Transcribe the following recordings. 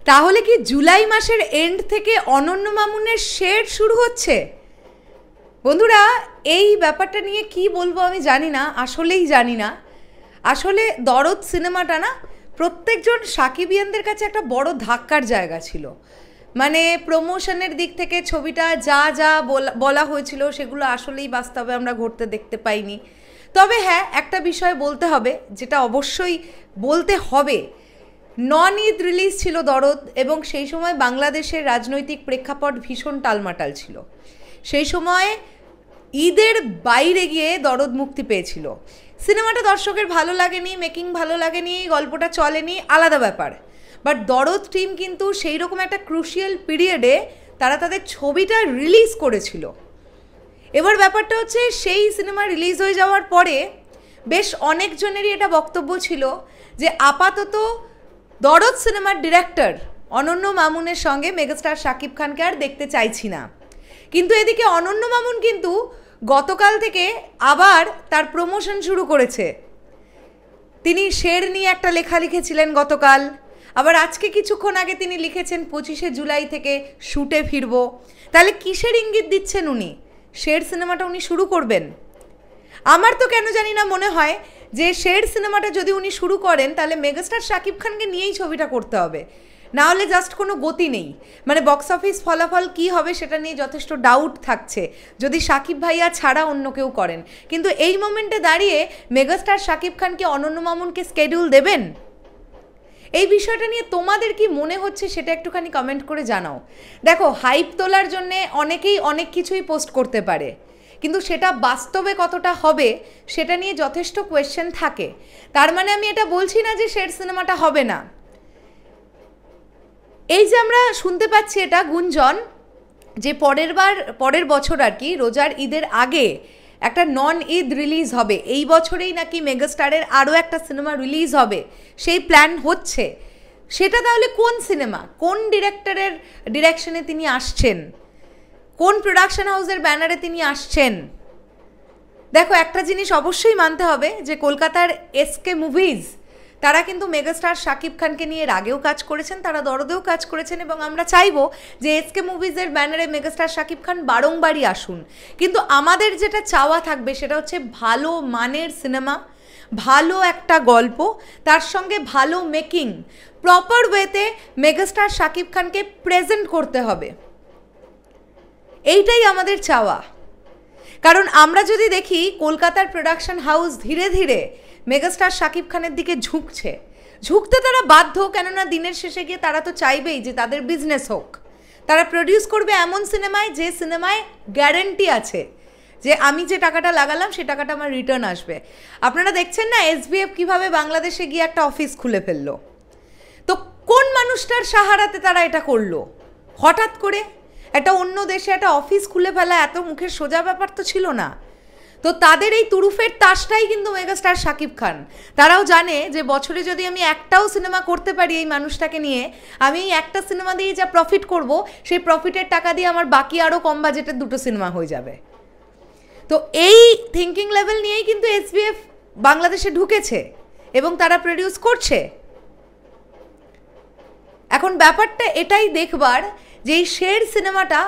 তাহলে কি জুলাই মাসের এন্ড থেকে অনন্য মামুনের শেড শুরু হচ্ছে? বন্ধুরা, এই ব্যাপারটা নিয়ে কি বলবো আমি জানি না, আসলেই জানি না। আসলে দরদ সিনেমাটা না প্রত্যেকজন সাকিবিয়ানদের কাছে একটা বড় ধাক্কার জায়গা ছিল। মানে প্রমোশনের দিক থেকে ছবিটা যা যা বলা হয়েছিল সেগুলো আসলেই বাস্তবে আমরা ঘটতে দেখতে পাইনি। তবে হ্যাঁ, একটা বিষয় বলতে হবে, যেটা অবশ্যই বলতে হবে, নন ঈদ রিলিজ ছিল দরদ, এবং সেই সময় বাংলাদেশের রাজনৈতিক প্রেক্ষাপট ভীষণ টালমাটাল ছিল। সেই সময় ঈদের বাইরে গিয়ে দরদ মুক্তি পেয়েছিল। সিনেমাটা দর্শকের ভালো লাগেনি, মেকিং ভালো লাগেনি, গল্পটা চলেনি, আলাদা ব্যাপার। বাট দরদ টিম কিন্তু সেই রকম একটা ক্রুশিয়াল পিরিয়ডে তারা তাদের ছবিটা রিলিজ করেছিল। এবার ব্যাপারটা হচ্ছে, সেই সিনেমা রিলিজ হয়ে যাওয়ার পরে বেশ অনেকজনেরই এটা বক্তব্য ছিল যে আপাতত দরদ সিনেমার ডিরেক্টর অনন্য মামুনের সঙ্গে মেগাস্টার শাকিব খানকে আর দেখতে চাইছি না। কিন্তু এদিকে অনন্য মামুন কিন্তু গতকাল থেকে আবার তার প্রমোশন শুরু করেছে। তিনি শের নিয়ে একটা লেখা লিখেছিলেন গতকাল, আবার আজকে কিছুক্ষণ আগে তিনি লিখেছেন 25শে জুলাই থেকে শ্যুটে ফিরব। তাহলে কিসের ইঙ্গিত দিচ্ছেন উনি? শের সিনেমাটা উনি শুরু করবেন? আমার তো কেন জানি না মনে হয় যে শের সিনেমাটা যদি উনি শুরু করেন তাহলে মেগাস্টার শাকিব খানকে নিয়েই ছবিটা করতে হবে, না হলে জাস্ট কোনো গতি নেই। মানে বক্স অফিস ফলাফল কী হবে সেটা নিয়ে যথেষ্ট ডাউট থাকছে যদি শাকিব ভাইয়া ছাড়া অন্য কেউ করেন। কিন্তু এই মোমেন্টে দাঁড়িয়ে মেগাস্টার শাকিব খানকে অনন্য মামুনকে স্কেডিউল দেবেন? এই বিষয়টা নিয়ে তোমাদের কি মনে হচ্ছে সেটা একটুখানি কমেন্ট করে জানাও। দেখো, হাইপ তোলার জন্যে অনেকেই অনেক কিছুই পোস্ট করতে পারে, কিন্তু সেটা বাস্তবে কতটা হবে সেটা নিয়ে যথেষ্ট কোয়েশ্চেন থাকে। তার মানে আমি এটা বলছি না যে শের সিনেমাটা হবে না। এই যে আমরা শুনতে পাচ্ছি এটা গুঞ্জন যে পরের বছর আর কি রোজার ঈদের আগে একটা নন ঈদ রিলিজ হবে, এই বছরেই নাকি মেগাস্টারের আরও একটা সিনেমা রিলিজ হবে, সেই প্ল্যান হচ্ছে। সেটা তাহলে কোন সিনেমা, কোন ডিরেক্টরের ডিরেকশনে তিনি আসছেন, কোন প্রোডাকশন হাউসের ব্যানারে তিনি আসছেন? দেখো, একটা জিনিস অবশ্যই মানতে হবে যে কলকাতার এসকে মুভিজ তারা কিন্তু মেগাস্টার শাকিব খানকে নিয়ে আগেও কাজ করেছেন, তারা দরদেও কাজ করেছেন, এবং আমরা চাইবো যে এসকে মুভিজের ব্যানারে মেগাস্টার শাকিব খান বারংবারই আসুন। কিন্তু আমাদের যেটা চাওয়া থাকবে সেটা হচ্ছে ভালো মানের সিনেমা, ভালো একটা গল্প, তার সঙ্গে ভালো মেকিং, প্রপার ওয়েতে মেগাস্টার শাকিব খানকে প্রেজেন্ট করতে হবে। এইটাই আমাদের চাওয়া। কারণ আমরা যদি দেখি কলকাতার প্রোডাকশন হাউস ধীরে ধীরে মেগাস্টার শাকিব খানের দিকে ঝুঁকতে তারা বাধ্য, কেননা দিনের শেষে গিয়ে তারা তো চাইবেই যে তাদের বিজনেস হোক। তারা প্রডিউস করবে এমন সিনেমায় যে সিনেমায় গ্যারেন্টি আছে যে আমি যে টাকাটা লাগালাম সে টাকাটা আমার রিটার্ন আসবে। আপনারা দেখছেন না এসবিএফ কীভাবে বাংলাদেশে গিয়ে একটা অফিস খুলে ফেললো। তো কোন মানুষটার সাহারাতে তারা এটা করলো? হঠাৎ করে একটা অন্য দেশে একটা অফিস খুলে ফেলা এত মুখের সোজা ব্যাপার তো ছিল না। তো তাদের এই তুরুফের তাসটাই কিন্তু মেগাস্টার শাকিব খান। তারাও জানে যে বছরে যদি আমি একটাও সিনেমা করতে পারি এই মানুষটাকে নিয়ে, আমি এই একটা সিনেমা দিয়ে যা প্রফিট করব সেই প্রফিটের টাকা দিয়ে আমার বাকি আরও কম বাজেটের দুটো সিনেমা হয়ে যাবে। তো এই থিঙ্কিং লেভেল নিয়েই কিন্তু এসবিএফ বাংলাদেশে ঢুকেছে এবং তারা প্রডিউস করছে। এখন ব্যাপারটা এটাই দেখবার যে এই শের সিনেমাটা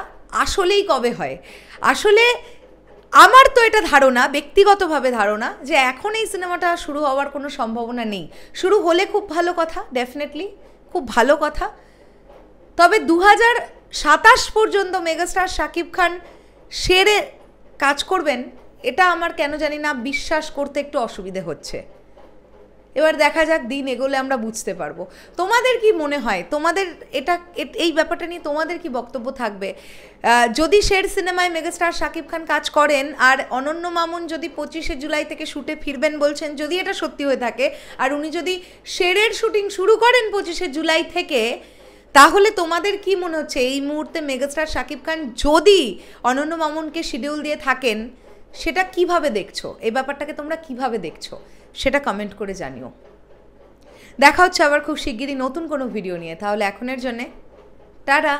আসলেই কবে হয়। আসলে আমার তো এটা ধারণা, ব্যক্তিগতভাবে ধারণা, যে এখন এই সিনেমাটা শুরু হওয়ার কোনো সম্ভাবনা নেই। শুরু হলে খুব ভালো কথা, ডেফিনেটলি খুব ভালো কথা। তবে 2027 পর্যন্ত মেগাস্টার শাকিব খান শেরে কাজ করবেন এটা আমার কেন জানি না বিশ্বাস করতে একটু অসুবিধে হচ্ছে। এবার দেখা যাক, দিন এগোলে আমরা বুঝতে পারবো। তোমাদের কি মনে হয়? তোমাদের এই ব্যাপারটা নিয়ে তোমাদের কি বক্তব্য থাকবে? যদি শের সিনেমায় মেগাস্টার শাকিব খান কাজ করেন আর অনন্য মামুন যদি 25শে জুলাই থেকে শ্যুটে ফিরবেন বলছেন, যদি এটা সত্যি হয়ে থাকে আর উনি যদি শেরের শুটিং শুরু করেন 25শে জুলাই থেকে, তাহলে তোমাদের কি মনে হচ্ছে এই মুহূর্তে মেগাস্টার শাকিব খান যদি অনন্য মামুনকে শিডিউল দিয়ে থাকেন সেটা কিভাবে দেখছো? এই ব্যাপারটাকে তোমরা কিভাবে দেখছো সেটা কমেন্ট করে জানিও। দেখা হচ্ছে আবার খুব শিগগিরই নতুন কোনো ভিডিও নিয়ে। তাহলে এখনের জন্যে টাটা।